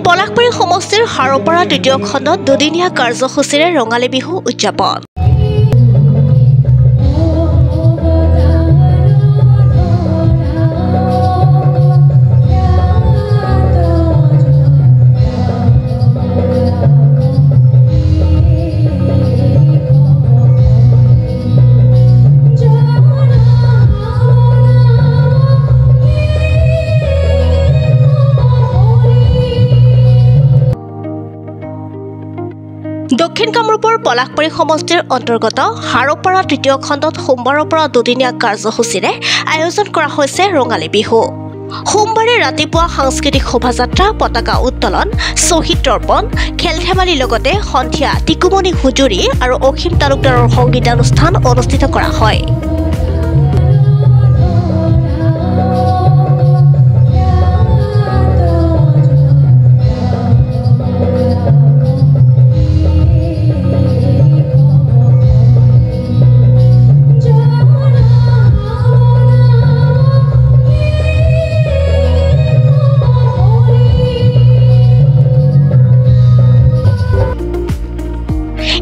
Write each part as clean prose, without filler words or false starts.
পলাশবাৰী সমষ্টিৰ হাৰোপাৰা তৃতীয় খণ্ডত দুদিনীয়া কাৰ্যসূচীৰে ৰঙালী বিহু উদযাপন। দক্ষিণ কামৰূপৰ পলাশবাৰী সমষ্টিৰ অন্তৰ্গত হাৰোপাৰা তৃতীয় খণ্ডত সোমবাৰৰ পৰা দুদিনীয়া কাৰ্যসূচীৰে আয়োজন কৰা হৈছে ৰঙালী বিহু। সোমবাৰে ৰাতিপুৱা সাংস্কৃতিক শোভাযাত্ৰা, পতাকা উত্তোলন, শ্বহীদ তৰ্পণ, খেল ধেমালিৰ লগতে সন্ধিয়া টিকুমণি হুজুৰি আৰু অসীম তালুকদাৰৰ সংগীতানুষ্ঠান অনুষ্ঠিত কৰা হয়।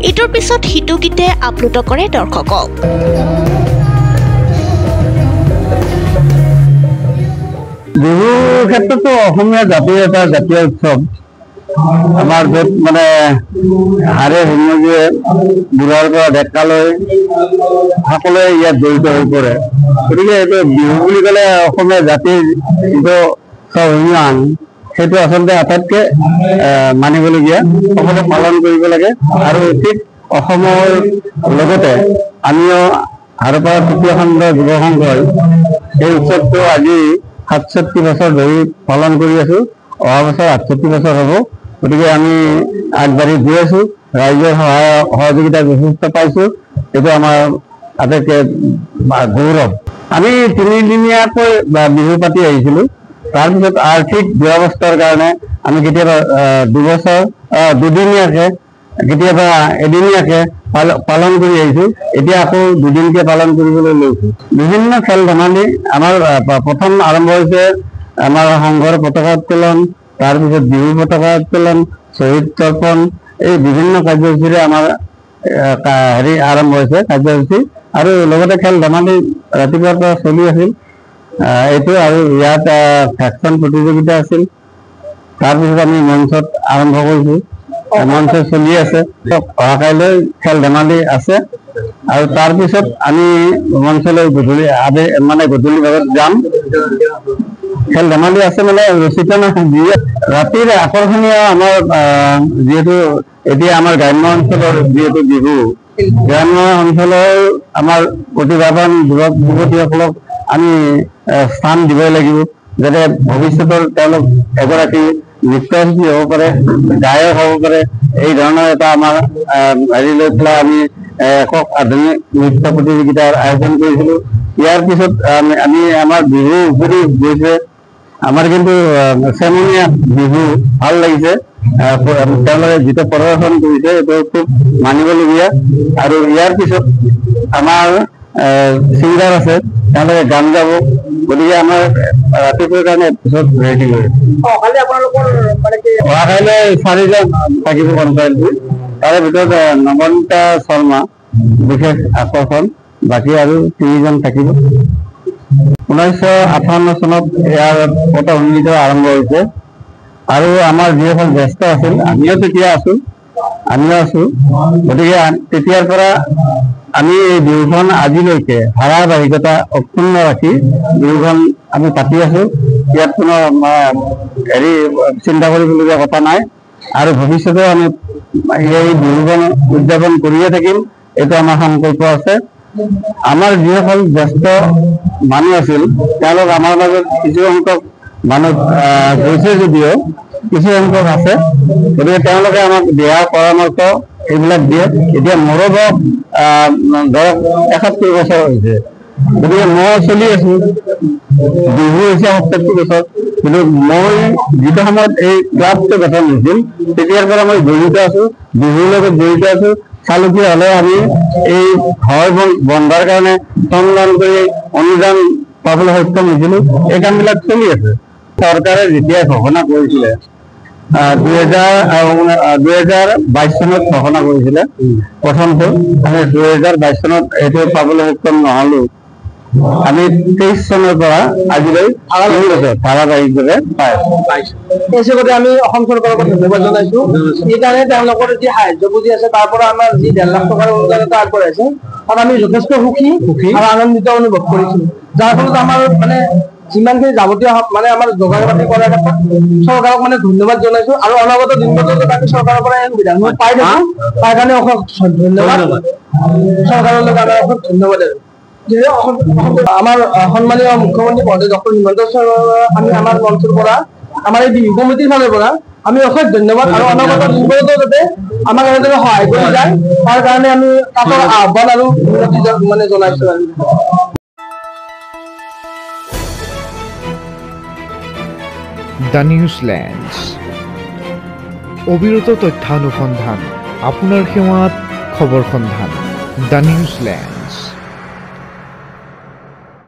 ইটোৰ পিছত সিটো গীতে আপ্লুত কৰে দৰ্শকক। বিহুৰ ক্ষেত্ৰতো অসমীয়া জাতিৰ এটা জাতীয় উৎসৱ। আমাৰ য'ত মানে হাৰে হুমুজিয়ে বুঢ়াৰ পৰা ডেকালৈ সকলোৱে ইয়াত জড়িত হৈ পৰে। গতিকে এইটো বিহু বুলি ক'লে অসমীয়া জাতিৰ যিটো স্বাভিমান, সেইটো আচলতে আটাইতকৈ মানিবলগীয়া, সকলোৱে পালন কৰিব লাগে। আৰু ঠিক অসমৰ লগতে আমিও হাৰোপাৰা তৃতীয় খণ্ড যুৱ সংঘই এই উৎসৱটো আজি ৬৭ বছৰ ধৰি পালন কৰি আছো। অহা বছৰ ৬৮ বছৰ হ'ব। গতিকে আমি আগবাঢ়ি গৈ আছো, ৰাইজৰ সহযোগিতা যথেষ্ট পাইছো। এইটো আমাৰ আটাইতকৈ গৌৰৱ। আমি 3 দিনীয়াকৈ বিহু পাতি আহিছিলো। তাৰপিছত আৰ্থিক দুৰৱস্থাৰ কাৰণে আমি কেতিয়াবা দুদিনীয়াকে, কেতিয়াবা এদিনীয়াকে পালন কৰি আহিছো। এতিয়া আকৌ দুদিনকে পালন কৰিবলৈ লৈছো। বিভিন্ন খেল ধেমালি আমাৰ প্ৰথম আৰম্ভ হৈছে আমাৰ সংঘৰ পতাকা উত্তোলন, তাৰপিছত বিহু পতাকা উত্তোলন, শ্বহীদ তৰ্পণ, এই বিভিন্ন কাৰ্যসূচীৰে আমাৰ আৰম্ভ হৈছে কাৰ্যসূচী। আৰু লগতে খেল ধেমালি ৰাতিপুৱাৰ পৰা চলি আছিল এইটো। আৰু ইয়াত ভেকচন প্ৰতিযোগিতা আছিল। তাৰপিছত আমি মঞ্চত আৰম্ভ কৰিছো, মঞ্চ চলি আছে। অহা কাইলৈ খেল ধেমালি আছে। আৰু তাৰপিছত আমি মঞ্চলৈ গধূলি ভাগত যাম। খেল ধেমালি আছে মানে ৰচিত নহয়। ৰাতিৰ আকৰ্ষণীয় আমাৰ যিহেতু এতিয়া আমাৰ গ্ৰাম্য অঞ্চলৰ যিহেতু বিহু, গ্ৰাম্য অঞ্চলৰ আমাৰ প্ৰতিভাৱান যুৱক যুৱতীসকলক আমি স্থান দিবই লাগিব, যাতে ভৱিষ্যতৰ তেওঁলোক এগৰাকী নৃত্যশিল্পী হ'ব পাৰে, গায়ক হ'ব পাৰে। এই ধৰণৰ এটা আমাৰ হেৰি লৈ পেলাই আমি একক আধুনিক নৃত্য প্ৰতিযোগিতাৰ আয়োজন কৰিছিলো। ইয়াৰ পিছত আমি আমাৰ বিহু উপৰি গৈছে আমাৰ কিন্তু চেমনীয়া বিহু ভাল লাগিছে। তেওঁলোকে যিটো প্ৰদৰ্শন কৰিছে এইটো খুব মানিবলগীয়া। আৰু ইয়াৰ পিছত আমাৰ ছিংগাৰ আছে, তেওঁলোকে গান গাব। গতিকে আমাৰ ৰাতিপুৱাৰ কাৰণে পিছত ৰেডি কৰি অহা কাইলৈ 4জন থাকিব কনচাৰ্টটো। তাৰে ভিতৰত নৱনীতা শৰ্মা বিশেষ আকৰ্ষণ, বাকী আৰু 3জন থাকিব। 1958 চনত ইয়াৰ পটভূমিত আৰম্ভ হৈছে। আৰু আমাৰ যিসকল জ্যেষ্ঠ আছিল, আমিও তেতিয়া আছো। গতিকে তেতিয়াৰ পৰা আমি এই বিহুখন আজিলৈকে ধাৰাবাহিকতা অক্ষুণ্ণ ৰাখি বিহুখন আমি পাতি আছো। ইয়াত কোনো চিন্তা কৰিবলগীয়া কথা নাই। আৰু ভৱিষ্যতেও আমি এই বিহুখন উদযাপন কৰিয়ে থাকিম, এইটো আমাৰ সংকল্প আছে। আমাৰ যিসকল জ্যেষ্ঠ মানুহ আছিল, তেওঁলোক আমাৰ মাজত কিছু সংখ্যক মানুহ গৈছে যদিও কিছু সংখ্যক আছে। গতিকে তেওঁলোকে আমাক দিহা পৰামৰ্শ এইবিলাক দিয়ে। এতিয়া মোৰো ধৰক 71 বছৰ হৈছে। গতিকে মই চলি আছো, বিহু হৈছে 70 বছৰ। কিন্তু মই যিটো সময়ত এই ক্লাবটো গঠন হৈছিল, তেতিয়াৰ পৰা মই জড়িত আছো, বিহুৰ লগত জড়িত আছো। চালুকীয়া হলে আমি এই ঘৰ বন্ধাৰ কাৰণে শ্ৰমদান কৰি অনুদান পাবলৈ সক্ষম হৈছিলো। এই কামবিলাক চলি আছে। চৰকাৰে যেতিয়া ঘোষণা কৰিছিলে 2022 চনত ঘোষণা কৰিছিলে প্ৰথমটো, আমি 2022 চনত এইটো পাবলৈ সক্ষম নহলো। আমি 23 চনৰ পৰা আজিলৈ ধাৰাবাহিকভাৱে পাই আছো। এই হিচাপতে আমি অসম চৰকাৰক ধন্যবাদ জনাইছো। সেইকাৰণে তেওঁলোকৰ যি সাহায্য পুঁজি আছে তাৰ পৰা আমাৰ যি 1.5 লাখ টকাৰ অনুদান এটা আগবঢ়াইছে, তাত আমি যথেষ্ট সুখী আৰু আনন্দিত অনুভৱ কৰিছো। যাৰ ফলত আমাৰ মানে যিমানখিনি যাৱতীয় মানে আমাৰ যোগাৰ পাতি কৰাৰ ক্ষেত্ৰত চৰকাৰক মানে ধন্যবাদ জনাইছো। আৰু অনাগত দিনবোৰত আমি চৰকাৰৰ পৰা এই সুবিধাসমূহ পাই থাকো, তাৰ কাৰণে অশেষ ধন্যবাদ চৰকাৰলৈ। অশেষ ধন্যবাদ। আমাৰ সন্মানীয় মুখ্যমন্ত্ৰী মহোদয় ডক্টৰ হিমন্ত বিশ্ব শৰ্মাক আমি আমাৰ মঞ্চৰ পৰা, আমাৰ এই বিহু কমিটিৰ ফালৰ পৰা আমি অশেষ ধন্যবাদ। আৰু অনাগত দিনবোৰতো যাতে আমাক এনেদৰে সহায় কৰি যায়, তাৰ কাৰণে আমি তাতৰ আহ্বান আৰু মানে জনাইছো। দ্য নিউজলেণ্ডছ, অবিৰত তথ্যানুসন্ধান, আপোনাৰ সেৱাত খবৰ সন্ধান। দ্য নিউজলেণ্ড।